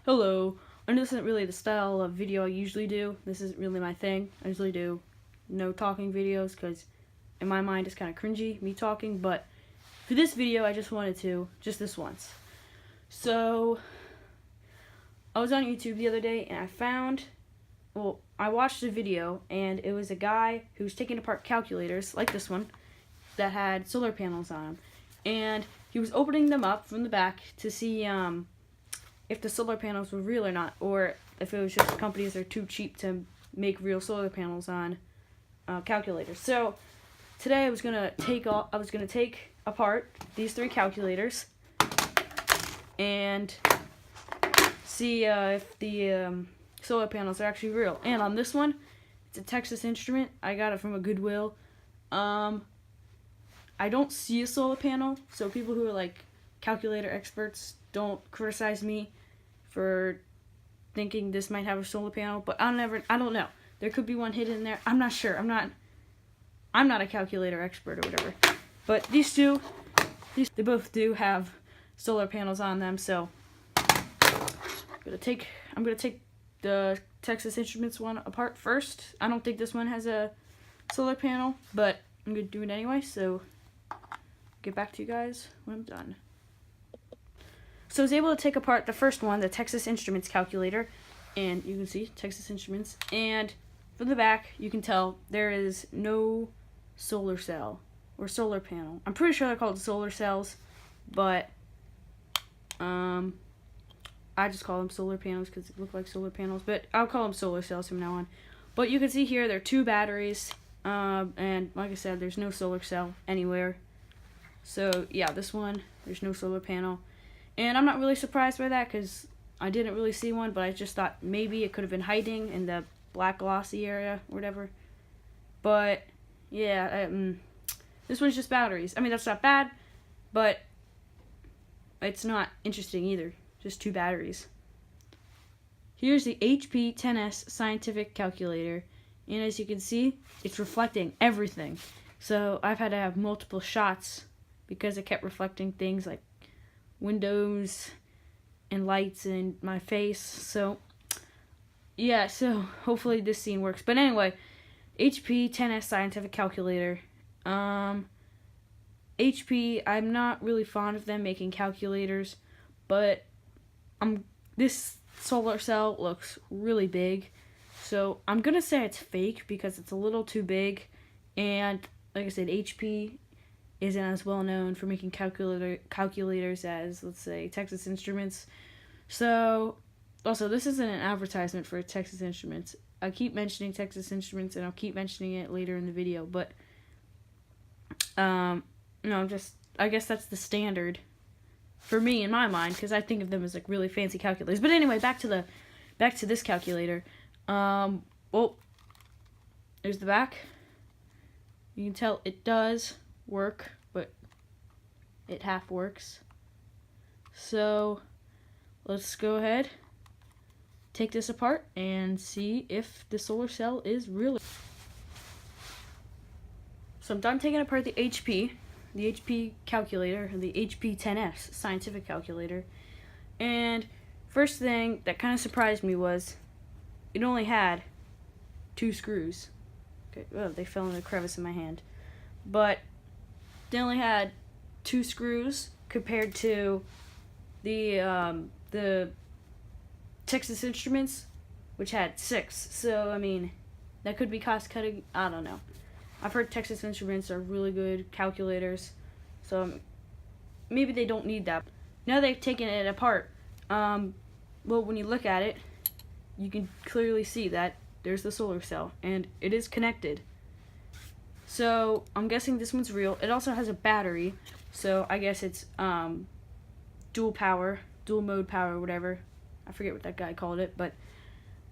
Hello. I know this isn't really the style of video I usually do. This isn't really my thing. I usually do no talking videos because in my mind it's kind of cringy, me talking. But for this video, I just wanted to, just this once. So, I was on YouTube the other day and I watched a video and it was a guy who was taking apart calculators, like this one, that had solar panels on them. And he was opening them up from the back to see if the solar panels were real or not, or if it was just companies that are too cheap to make real solar panels on calculators. So today I was gonna take apart these three calculators and see if the solar panels are actually real. And on this one, it's a Texas Instrument. I got it from a Goodwill. I don't see a solar panel, so people who are like calculator experts, don't criticize me for thinking this might have a solar panel, but I don't know. There could be one hidden there. I'm not sure. I'm not a calculator expert or whatever. But these they both do have solar panels on them, so I'm gonna take the Texas Instruments one apart first. I don't think this one has a solar panel, but I'm gonna do it anyway, so get back to you guys when I'm done. So I was able to take apart the first one, the Texas Instruments calculator, and you can see Texas Instruments, and from the back you can tell there is no solar cell or solar panel. I'm pretty sure they're called solar cells, but I just call them solar panels because they look like solar panels, but I'll call them solar cells from now on. But you can see here there are two batteries, and like I said, there's no solar cell anywhere. So yeah, this one, there's no solar panel. And I'm not really surprised by that because I didn't really see one, but I just thought maybe it could have been hiding in the black glossy area or whatever. But yeah, this one's just batteries. I mean, that's not bad, but it's not interesting either. Just two batteries. Here's the HP 10S scientific calculator, and as you can see, it's reflecting everything. So I've had to have multiple shots because it kept reflecting things like windows and lights in my face. So yeah, so hopefully this scene works. But anyway, HP 10S scientific calculator. HP, I'm not really fond of them making calculators, but this solar cell looks really big, so I'm gonna say it's fake because it's a little too big. And like I said, HP isn't as well known for making calculators as, let's say, Texas Instruments. So, also, this isn't an advertisement for Texas Instruments. I keep mentioning Texas Instruments, and I'll keep mentioning it later in the video, but, no, I guess that's the standard for me in my mind, because I think of them as, like, really fancy calculators. But anyway, back to this calculator. Well, there's the back. You can tell it does work, but it half works. So let's go ahead, take this apart, and see if the solar cell is real. So I'm done taking apart the HP calculator, the HP 10S scientific calculator. And first thing that kind of surprised me was it only had 2 screws. Okay, oh, they fell in a crevice in my hand. But they only had 2 screws compared to the Texas Instruments, which had 6. So I mean, that could be cost cutting. I don't know. I've heard Texas Instruments are really good calculators, so maybe they don't need that. Now they've taken it apart. Well, when you look at it, you can clearly see that there's the solar cell, and it is connected. So I'm guessing this one's real. It also has a battery, so I guess it's dual mode power, whatever. I forget what that guy called it, but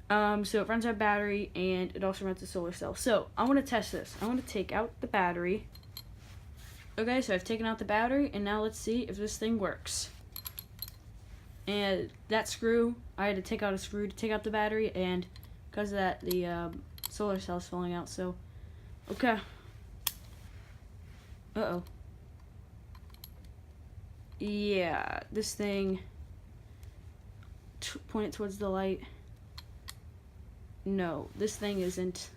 so it runs on battery and it also runs a solar cell. So I want to test this. I want to take out the battery. Okay, so I've taken out the battery, and now let's see if this thing works. And that screw, I had to take out a screw to take out the battery, and because of that, the solar cell is falling out. So, okay. Uh-oh. Yeah, this thing point it towards the light. No, this thing isn't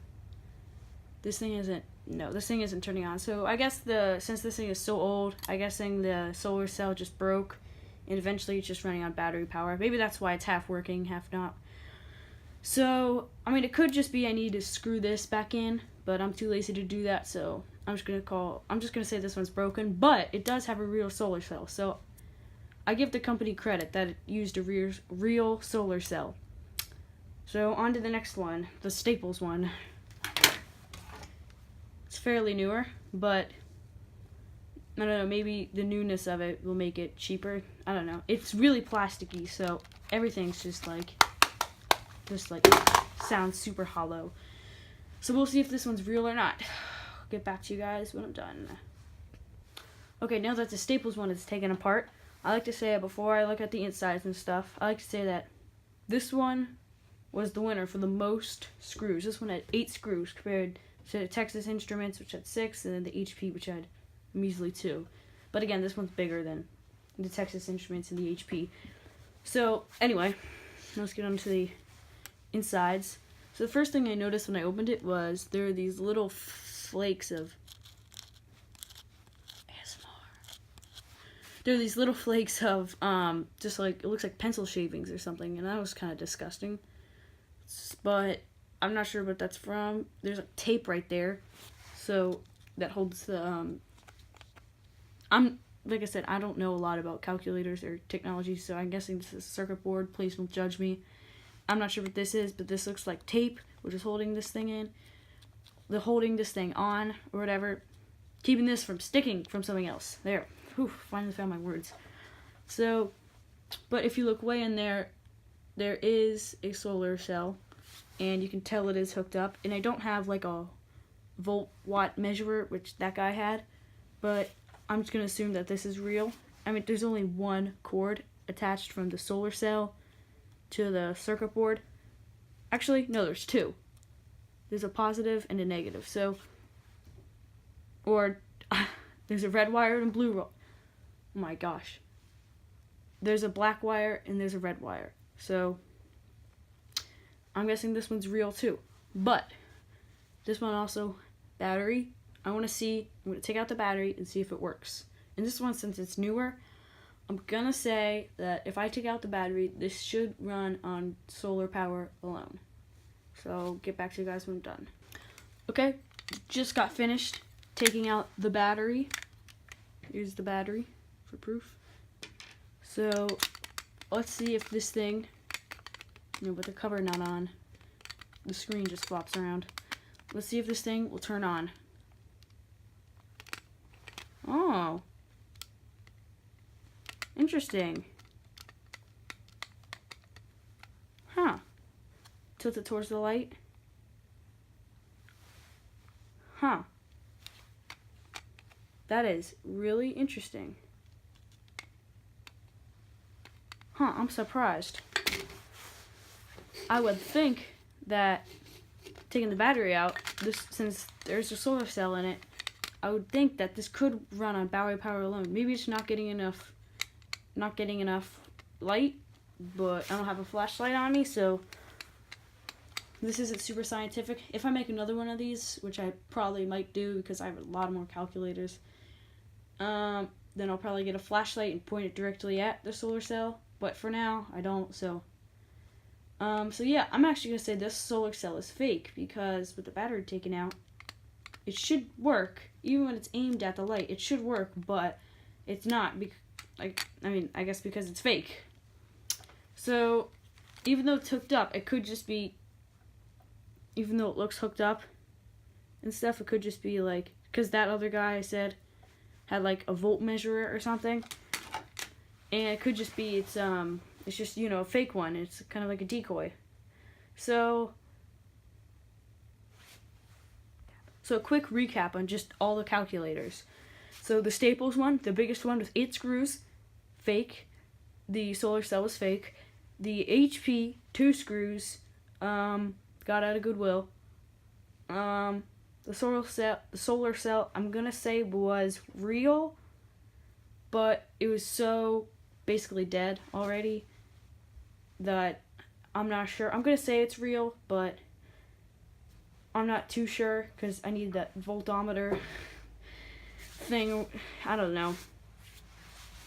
turning on. So I guess since this thing is so old, I'm guessing the solar cell just broke, and eventually it's just running on battery power. Maybe that's why it's half working, half not. So, I mean, it could just be I need to screw this back in, but I'm too lazy to do that, so I'm just gonna say this one's broken, but it does have a real solar cell. So I give the company credit that it used a real solar cell. So on to the next one, the Staples one. It's fairly newer, but I don't know, maybe the newness of it will make it cheaper. I don't know. It's really plasticky, so everything's just like sounds super hollow. So we'll see if this one's real or not. I'll get back to you guys when I'm done. Okay, now that the Staples one is taken apart, I like to say, before I look at the insides and stuff, I like to say that this one was the winner for the most screws. This one had 8 screws compared to the Texas Instruments, which had 6, and then the HP, which had a measly 2. But again, this one's bigger than the Texas Instruments and the HP. So anyway, let's get on to the insides. So the first thing I noticed when I opened it was there are these little flakes of ASMR. There are these little flakes of just like, it looks like pencil shavings or something, and that was kind of disgusting. But I'm not sure what that's from. There's like tape right there, so that holds the like I said, I don't know a lot about calculators or technology, so I'm guessing this is a circuit board. Please don't judge me. I'm not sure what this is, but this looks like tape, which is holding this thing in. The holding this thing on, or whatever. Keeping this from sticking from something else. There. Whew, finally found my words. So, but if you look way in there, there is a solar cell, and you can tell it is hooked up. And I don't have like a volt-watt measurer, which that guy had, but I'm just going to assume that this is real. I mean, there's only one cord attached from the solar cell to the circuit board. Actually, no, there's 2. There's a positive and a negative. So, or there's a red wire and a blue oh my gosh. There's a black wire and there's a red wire. So, I'm guessing this one's real too. But, this one also, battery. I'm going to take out the battery and see if it works. And this one, since it's newer, I'm going to say that if I take out the battery, this should run on solar power alone. So, get back to you guys when I'm done. Okay, just got finished taking out the battery. Here's the battery for proof. So, let's see if this thing, with the cover not on, the screen just flops around. Let's see if this thing will turn on. Oh. Interesting. Huh. Tilt it towards the light. Huh. That is really interesting. Huh, I'm surprised. I would think that taking the battery out, since there's a solar cell in it, I would think that this could run on battery power alone. Maybe it's not getting enough light, but I don't have a flashlight on me, so this isn't super scientific. If I make another one of these, which I probably might do because I have a lot more calculators, then I'll probably get a flashlight and point it directly at the solar cell, but for now, I don't, so yeah, I'm actually going to say this solar cell is fake, because with the battery taken out, it should work. Even when it's aimed at the light, it should work, but it's not. I guess because it's fake. So, even though it's hooked up, it could just be, even though it looks hooked up and stuff, it could just be like, because that other guy I said had like a volt measurer or something, and it could just be, it's just, a fake one. It's kind of like a decoy. So a quick recap on just all the calculators. So the Staples one, the biggest one with 8 screws, fake. The solar cell was fake. The HP, 2 screws, got out of Goodwill. The solar cell, I'm gonna say was real, but it was so basically dead already that I'm not sure. I'm gonna say it's real, but I'm not too sure because I need that voltometer thing. I don't know.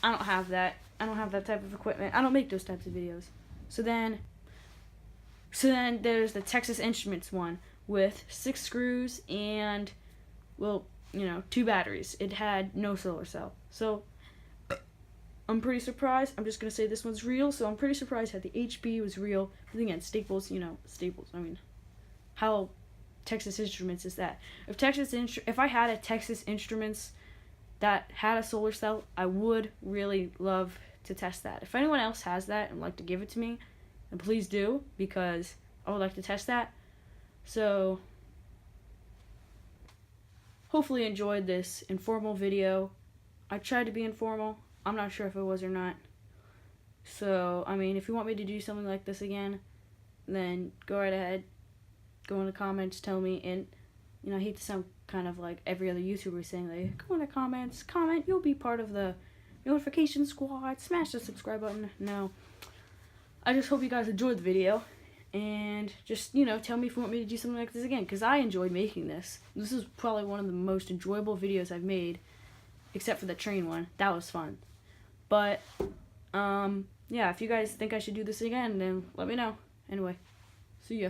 I don't have that. I don't have that type of equipment. I don't make those types of videos. So then there's the Texas Instruments one with 6 screws and, well, 2 batteries. It had no solar cell. So I'm pretty surprised. I'm just going to say this one's real. So I'm pretty surprised that the HB was real. But again, Staples, Staples. I mean, how Texas Instruments is that? If I had a Texas Instruments that had a solar cell, I would really love to test that. If anyone else has that and would like to give it to me, then please do, because I would like to test that. So hopefully you enjoyed this informal video. I tried to be informal. I'm not sure if it was or not. So, I mean, if you want me to do something like this again, then go right ahead. Go in the comments, tell me. And, I hate to sound kind of like every other YouTuber saying, like, go in the comments, comment, you'll be part of the notification squad, smash the subscribe button. No. I just hope you guys enjoyed the video. And just, tell me if you want me to do something like this again, because I enjoyed making this. This is probably one of the most enjoyable videos I've made, except for the train one. That was fun. But, yeah, if you guys think I should do this again, then let me know. Anyway, see ya.